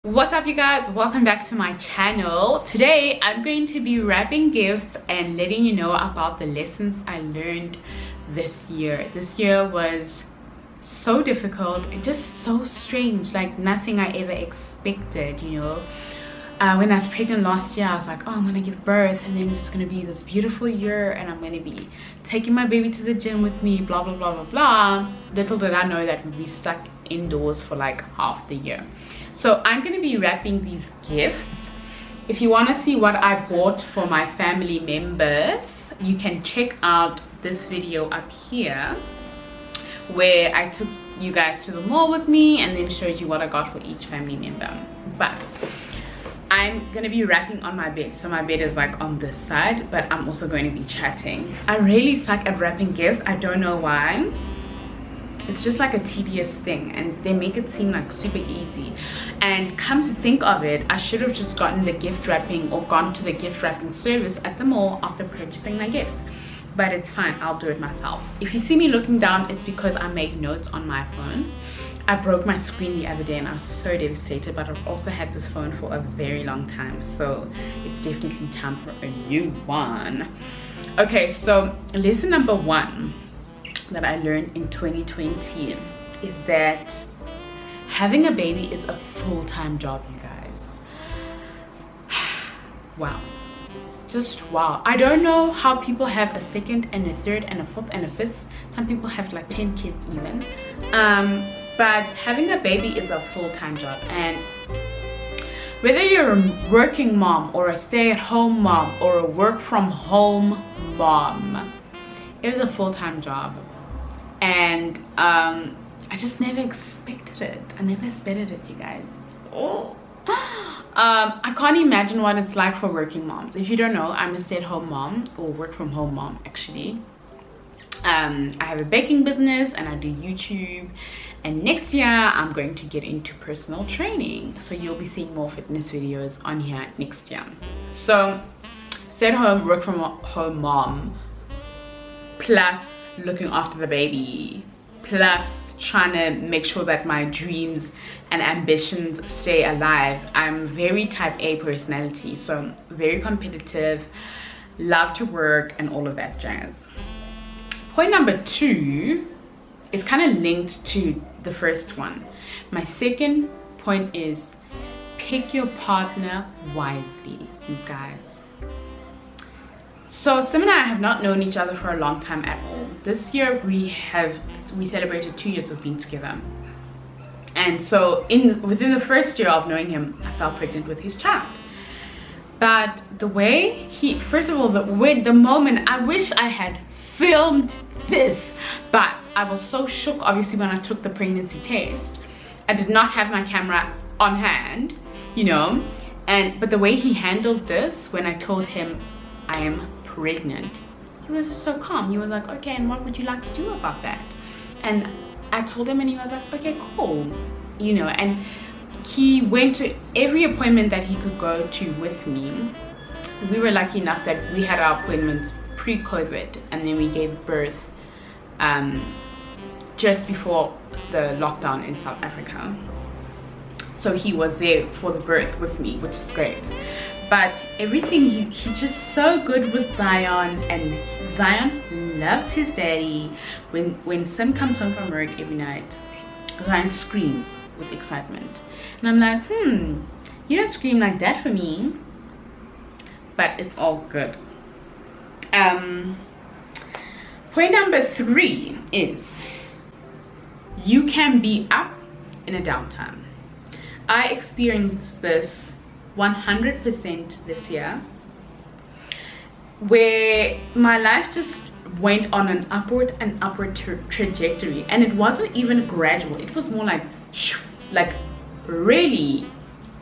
What's up, you guys? Welcome back to my channel. Today I'm going to be wrapping gifts and letting you know about the lessons I learned this year. This year was so difficult and just so strange, like nothing I ever expected, you know. When I was pregnant last year, I was like, oh, I'm gonna give birth and then it's just gonna be this beautiful year and I'm gonna be taking my baby to the gym with me, blah blah blah blah blah. Little did I know that we'd be stuck indoors for like half the year. So I'm going to be wrapping these gifts. If you want to see what I bought for my family members, you can check out this video up here where I took you guys to the mall with me and then showed you what I got for each family member. But I'm going to be wrapping on my bed. So my bed is like on this side, but I'm also going to be chatting. I really suck at wrapping gifts. I don't know why. It's just like a tedious thing and they make it seem like super easy. And come to think of it, I should have just gotten the gift wrapping or gone to the gift wrapping service at the mall after purchasing my gifts. But it's fine, I'll do it myself. If you see me looking down, it's because I made notes on my phone. I broke my screen the other day and I was so devastated, but I've also had this phone for a very long time, so it's definitely time for a new one. Okay, so lesson number one that I learned in 2020 is that having a baby is a full-time job, you guys. Wow, just wow. I don't know how people have a second and a third and a fourth and a fifth. Some people have like 10 kids even, but having a baby is a full-time job. And whether you're a working mom or a stay-at-home mom or a work-from-home mom, it is a full-time job. And I just never expected it. I never expected it, you guys. Oh. I can't imagine what it's like for working moms. If you don't know, I'm a stay-at-home mom, or work-from-home mom actually. I have a baking business and I do YouTube, and next year I'm going to get into personal training, so you'll be seeing more fitness videos on here next year. So stay-at-home, work-from-home mom, plus looking after the baby, plus trying to make sure that my dreams and ambitions stay alive. I'm very type A personality, so very competitive, love to work and all of that jazz. Point number two is kind of linked to the first one. My second point is pick your partner wisely, you guys. So Sim and I have not known each other for a long time at all. This year we celebrated 2 years of being together. And so within the first year of knowing him, I fell pregnant with his child. But the way first of all, the moment, I wish I had filmed this, but I was so shook obviously when I took the pregnancy test. I did not have my camera on hand, you know, but the way he handled this when I told him I am pregnant, he was just so calm. He was like, okay, and what would you like to do about that? And I told him and he was like, okay, cool, you know. And he went to every appointment that he could go to with me. We were lucky enough that we had our appointments pre-COVID, and then we gave birth just before the lockdown in South Africa. So he was there for the birth with me, which is great. But everything, he's just so good with Zion, and Zion loves his daddy. When Sim comes home from work every night, Zion screams with excitement. And I'm like, you don't scream like that for me. But it's all good. Point number three is you can be up in a downtime. I experienced this 100% this year, where my life just went on an upward trajectory, and it wasn't even gradual. It was more like really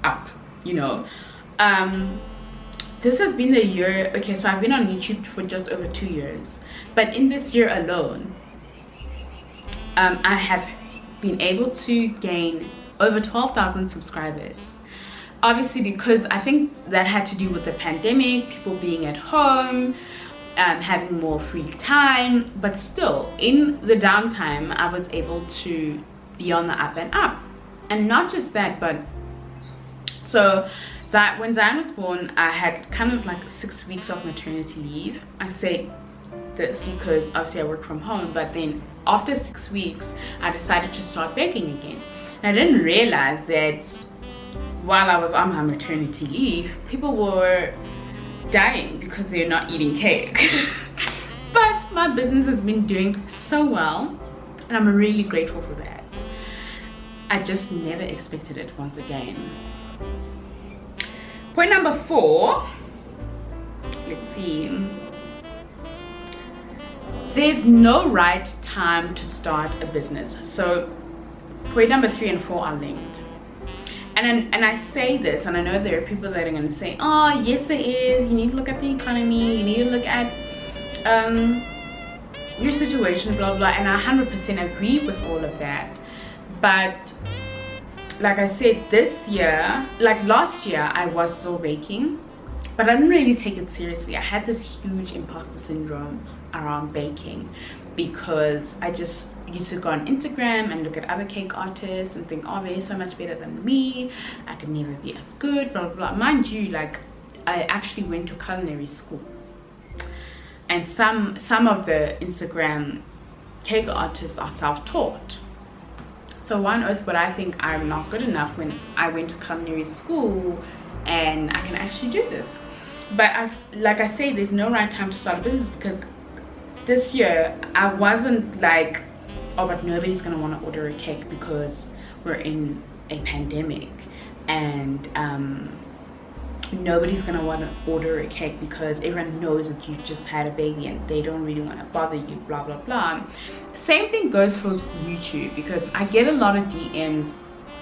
up, you know. This has been the year. Okay, so I've been on YouTube for just over 2 years, but in this year alone, I have been able to gain over 12,000 subscribers. Obviously, because I think that had to do with the pandemic, people being at home, having more free time. But still, in the downtime, I was able to be on the up and up. And not just that, but So when Zion was born, I had kind of like 6 weeks of maternity leave. I say this because obviously I work from home, but then after 6 weeks I decided to start baking again. And I didn't realize that while I was on my maternity leave, people were dying because they're not eating cake. But my business has been doing so well, and I'm really grateful for that. I just never expected it once again. Point number 4, let's see. There's no right time to start a business. So point number 3 and 4 are linked. And I say this, and I know there are people that are going to say, oh yes it is, you need to look at the economy, you need to look at your situation, blah blah, and I 100% agree with all of that. But like I said, this year, like last year, I was still baking, but I didn't really take it seriously. I had this huge imposter syndrome around baking because I just used to go on Instagram and look at other cake artists and think, oh, they're so much better than me, I can never be as good, blah blah blah. Mind you, like I actually went to culinary school, and some of the Instagram cake artists are self-taught. So why on earth would I think I'm not good enough when I went to culinary school and I can actually do this? But like I say, there's no right time to start a business, because this year I wasn't like, oh, but nobody's gonna want to order a cake because we're in a pandemic, and nobody's gonna want to order a cake because everyone knows that you just had a baby and they don't really want to bother you, blah blah blah. Same thing goes for YouTube, because I get a lot of DMs,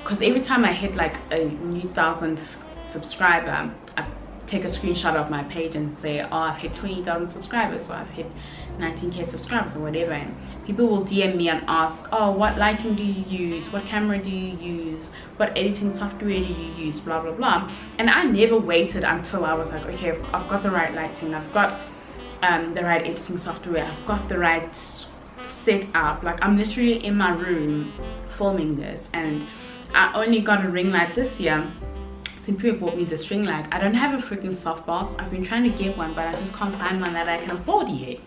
because every time I hit like a new 1,000th subscriber, I take a screenshot of my page and say, oh, I've hit 20,000 subscribers, so I've hit 19k subscribers or whatever, and people will DM me and ask, oh, what lighting do you use, what camera do you use, what editing software do you use, blah blah blah. And I never waited until I was like, okay, I've got the right lighting, I've got the right editing software, I've got the right setup. Like I'm literally in my room filming this, and I only got a ring light this year. Simply bought me this ring light. I don't have a freaking softbox. I've been trying to get one, but I just can't find one that I can afford yet,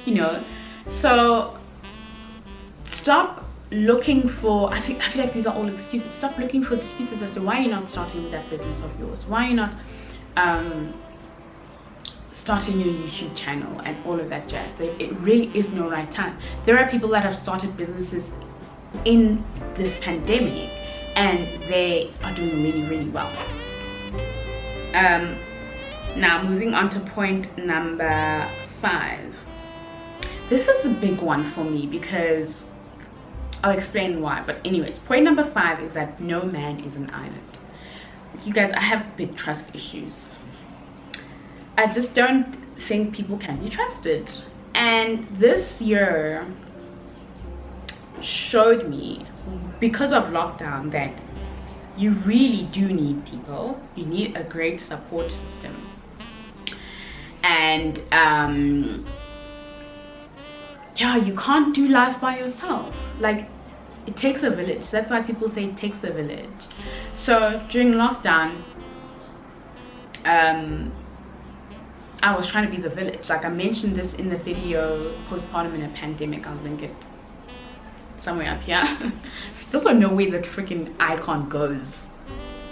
you know. So stop looking for, I feel like these are all excuses. Stop looking for excuses as to why you're not starting that business of yours, why you're not starting your YouTube channel and all of that jazz. It really is no right time. There are people that have started businesses in this pandemic and they are doing really, really well. Now moving on to point number 5. This is a big one for me because I'll explain why, but anyways, point number 5 is that no man is an island. You guys, I have big trust issues. I just don't think people can be trusted, and this year showed me, because of lockdown, that you really do need people. You need a great support system, and yeah, you can't do life by yourself. Like, it takes a village. That's why people say it takes a village. So during lockdown, I was trying to be the village. Like I mentioned this in the video, postpartum in a pandemic. I'll link it somewhere up here. Still don't know where that freaking icon goes,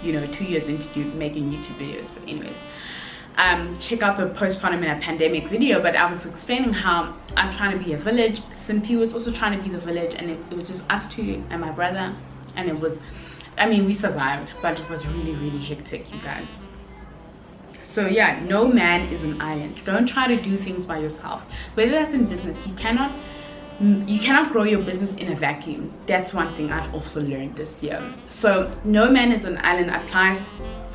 you know, 2 years into making YouTube videos. But anyways, check out the postpartum in a pandemic video. But I was explaining how I'm trying to be a village. Simpy was also trying to be the village, and it was just us two and my brother, and it was, I mean, we survived, but it was really, really hectic, you guys. So yeah, no man is an island. Don't try to do things by yourself. Whether that's in business, you cannot grow your business in a vacuum. That's one thing I've also learned this year. So no man is an island applies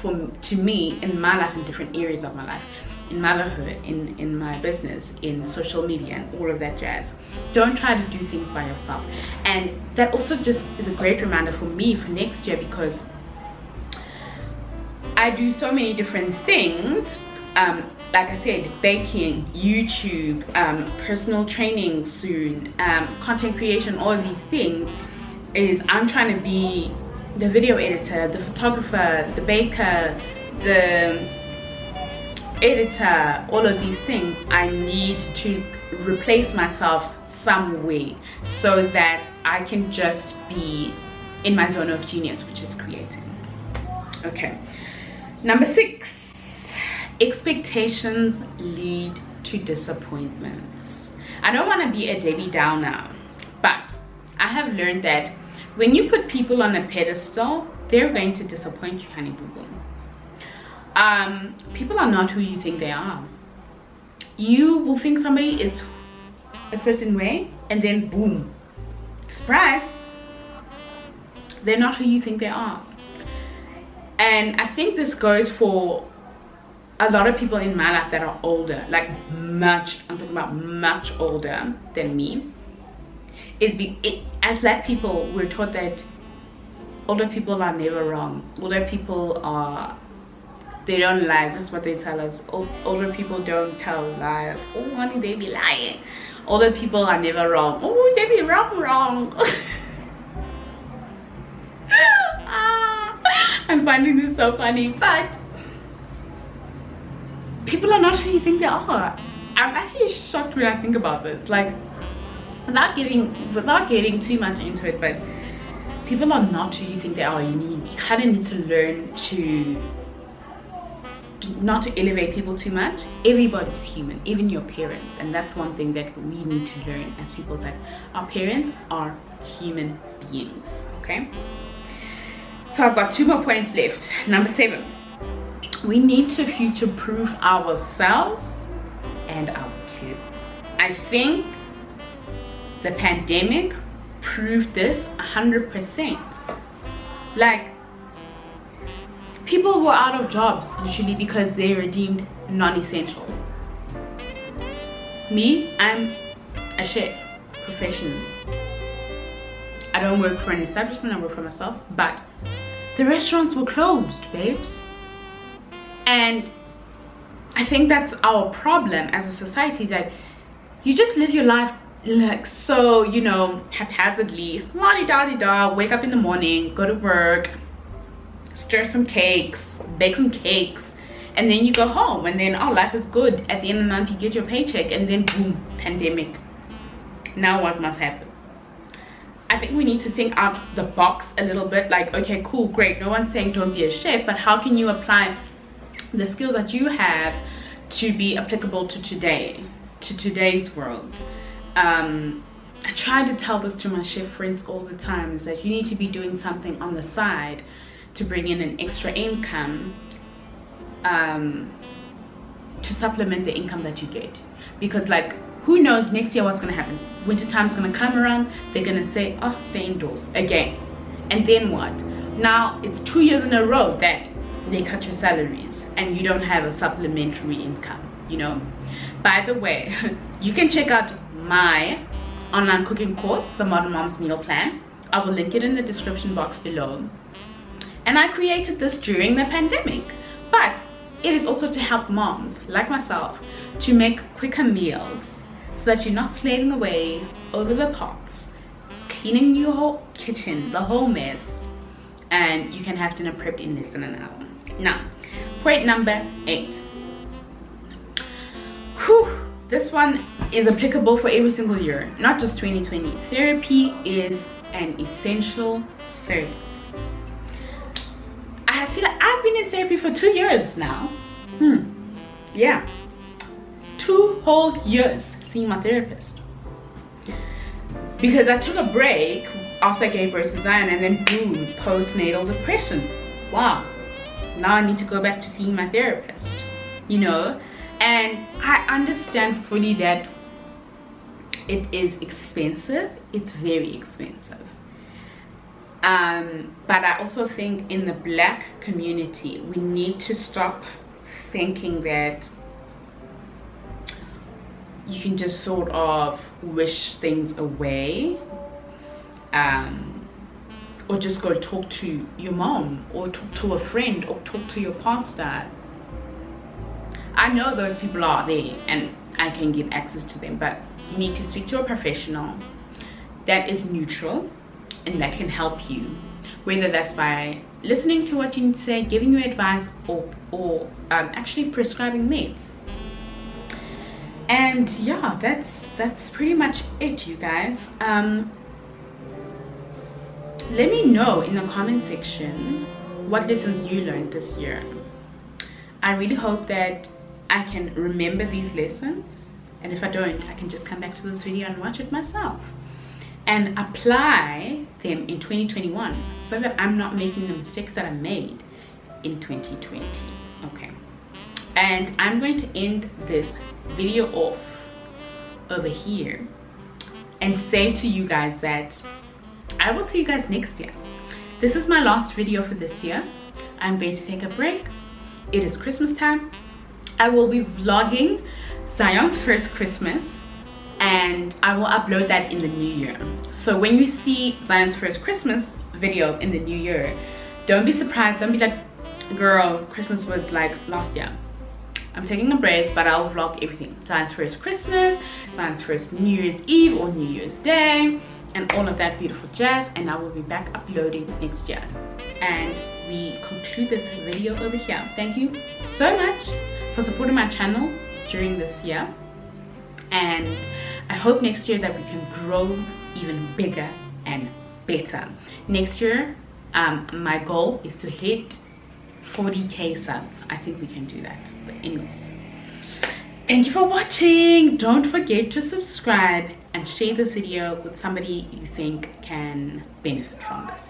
to me in my life, in different areas of my life, in motherhood, in my business, in social media, and all of that jazz. Don't try to do things by yourself. And that also just is a great reminder for me for next year, because I do so many different things, like I said, baking, YouTube, personal training soon, content creation, all of these things. I'm trying to be the video editor, the photographer, the baker, the editor, all of these things, I need to replace myself some way so that I can just be in my zone of genius, which is creating. Okay, number 6, expectations lead to disappointments. I don't want to be a Debbie Downer, but I have learned that when you put people on a pedestal, they're going to disappoint you, honey boo boo. People are not who you think they are. You will think somebody is a certain way, and then boom, surprise, they're not who you think they are. And I think this goes for a lot of people in my life that are older, like I'm talking about much older than me. As black people, we're taught that older people are never wrong. Older people they don't lie, just what they tell us. Older people don't tell lies. Oh honey, they be lying. Older people are never wrong. Oh, they be wrong. I'm finding this so funny, but people are not who you think they are. I'm actually shocked when I think about this. Like, without getting too much into it, but people are not who you think they are. You kind of need to learn to not to elevate people too much. Everybody's human, even your parents, and that's one thing that we need to learn as people, that our parents are human beings. Okay, so I've got 2 more points left. Number 7, we need to future-proof ourselves and our kids. I think the pandemic proved this 100%. Like, people were out of jobs literally because they were deemed non-essential. Me, I'm a chef professionally. I don't work for an establishment, I work for myself, but the restaurants were closed, babes. And I think that's our problem as a society, that you just live your life like so, you know, haphazardly, la-di-da-di-da, wake up in the morning, go to work, stir some cakes, bake some cakes, and then you go home, and then life is good. At the end of the month you get your paycheck, and then boom, pandemic. Now what must happen? I think we need to think out the box a little bit. Like, okay, cool, great, no one's saying don't be a chef, but how can you apply the skills that you have to be applicable to today's world? I try to tell this to my chef friends all the time, is that you need to be doing something on the side to bring in an extra income, to supplement the income that you get. Because, like, who knows next year what's going to happen? Winter time's going to come around, they're going to say, oh, stay indoors again, and then what? Now it's 2 years in a row that they cut your salaries and you don't have a supplementary income, you know. By the way, you can check out my online cooking course, the Modern Mom's Meal Plan. I will link it in the description box below. And I created this during the pandemic, but it is also to help moms like myself to make quicker meals, so that you're not slaving away over the pots, cleaning your whole kitchen, the whole mess, and you can have dinner prepped in less than an hour. Now, point number 8. This one is applicable for every single year, not just 2020. Therapy is an essential service. I feel like I've been in therapy for 2 years now. Yeah, 2 whole years seeing my therapist, because I took a break after I gave birth to Zion, and then boom, postnatal depression. Wow, now I need to go back to seeing my therapist, you know. And I understand fully that it is expensive. It's very expensive. But I also think in the Black community, we need to stop thinking that you can just sort of wish things away, or just go talk to your mom, or talk to a friend, or talk to your pastor. I know those people are there and I can give access to them, but you need to speak to a professional that is neutral and that can help you whether that's by listening to what you need to say, giving you advice, or actually prescribing meds. And yeah, that's pretty much it, you guys. Let me know in the comment section what lessons you learned this year. I really hope that I can remember these lessons, and if I don't, I can just come back to this video and watch it myself and apply them in 2021, so that I'm not making the mistakes that I made in 2020. Okay, and I'm going to end this video off over here and say to you guys that I will see you guys next year. This is my last video for this year. I'm going to take a break. It is Christmas time. I will be vlogging Zion's first Christmas, and I will upload that in the new year. So when you see Zion's first Christmas video in the new year, don't be surprised. Don't be like, girl, Christmas was like last year. I'm taking a break, but I'll vlog everything. Zion's first Christmas, Zion's first New Year's Eve or New Year's Day, and all of that beautiful jazz, and I will be back uploading next year. And we conclude this video over here. Thank you so much for supporting my channel during this year, and I hope next year that we can grow even bigger and better. Next year, my goal is to hit 40k subs. I think we can do that. But anyways, thank you for watching. Don't forget to subscribe and share this video with somebody you think can benefit from this.